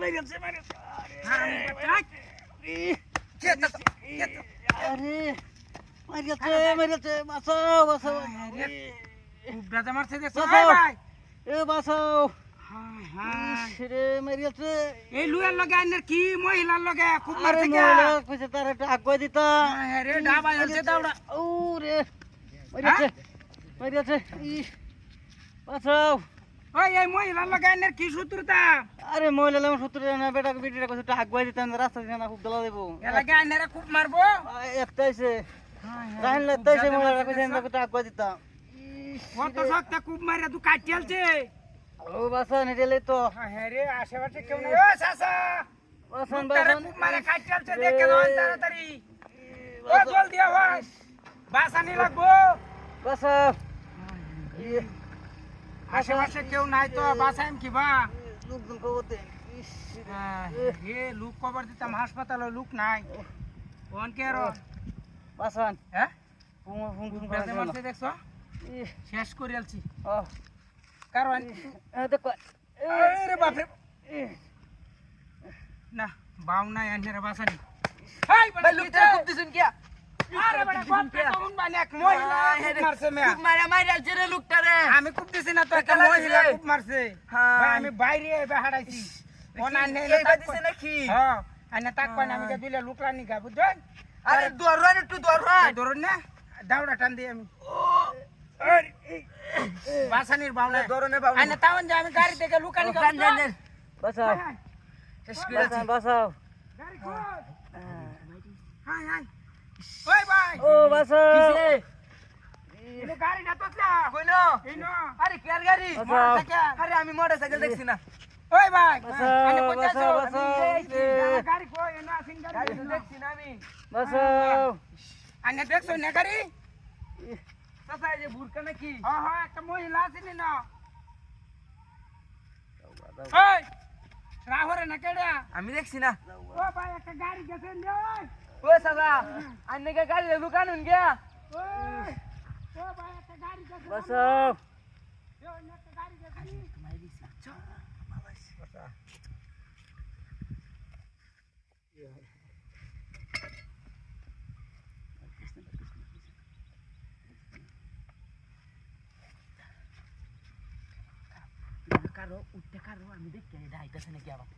মেরেছে আরে মেরেছে বাঁচাও বাঁচাও খুব ব্যথা মারছে দেখছো বাঁচাও। ভাই এ বাঁচাও হায় রে মেরেছে এই লুয়ার লগে আইনের কি মহিলার লগে খুব আরে মারছে মহিলা কইছে তার একটা আগুয়া দিতা হ্যাঁ রে ডাবা হচ্ছে দাওড়া ও রে মেরেছে মেরেছে বাঁচাও ওই এই মহিলার লগে আইনের কি শত্রুতা আরে মহিলা আমার সত্তর না বেটা বেটিটা কইছে একটা আগুয়া দিতাম রাস্তা দিয়ে না খুব দলা দেবো এর লগে আইনের খুব মারবো একটাইছে রাহিন লাগতাইছে মহিলাটা কইছে একটা আগুয়া দিতাম কত শক্ত খুব মারে তুই কাটিয়ালছে ও বাসা নিলে তো হ্যাঁ রে আশেপাশে কেউ নেই ও সাসা বাসন তারে বাসন খুব মারে কাটিয়ালছে দেখে লন তাড়াতাড়ি ও জলদি আওয়াজ বাসানি লাগবো বাসা আশেপাশে কেউ নাই তো বাসাইম কি বা লোকজন খবর দে এ লুক কভার দিতাম হাসপাতালে লুক নাই কোন কে রো বাসন হ্যাঁ ফোন ফোন ফোন বেজে মারছে দেখছো শেষ করে আলছি ও কারণ দেখো আরে বাপ রে না বাউ নাই আনরে বাসানি হাই বড় লুকটা খুব দিছুন কি আরে বড় বাপ রে কোন বানে এক মহিলা খুব মারছে মে খুব মারা মারা জেরে লুকটা রে আমি খুব দিছি না তো একটা মহিলা খুব মারছে ভাই আমি বাইরে এবে হারাইছি কোন আনে এইবা দিছে নাকি হ্যাঁ আনে তাক পান আমি কে দিলে লুকলা নি গা বুঝছেন আরে দররান একটু দররান ধরুন না দাউড়া টান দিই আমি বাসানির বাউলা দরনে বাউলা আনে তাওন যে আমি গাড়ি থেকে লুকানি বাসাও শেষ করে বাসাও গাড়ি খোল হাই হাই ওই ভাই ও বাসাও কিসে এ গাড়িটা তোতলা কইনো এইনো আরে কি আর গাড়ি মোটরসাইকেল আরে আমি মোটরসাইকেল দেখছি না ওই ভাই বাসাও, আনে পঞ্চাশ বাসাও, বাসাও। গাড়ি কই এনো আসিন গাড়ি দেখছি না আমি বাসাও আনে দেখছো না গাড়ি চাচা এই যে বুরকা নাকি হ্যাঁ হ্যাঁ একটা মহিলা আসেনি না ওই রাহরে না কেডা আমি দেখছি না ও ভাই একটা গাড়ি গেছে রে ও চাচা আন্নে কে গাড়ি দোকান হুন গিয়া ওই ও ভাই একটা গাড়ি গেছে বাসাও একটা গাড়ি গেছে কারো উঠতে কারো আমি দেখি এটা আইতাছে নাকি আবার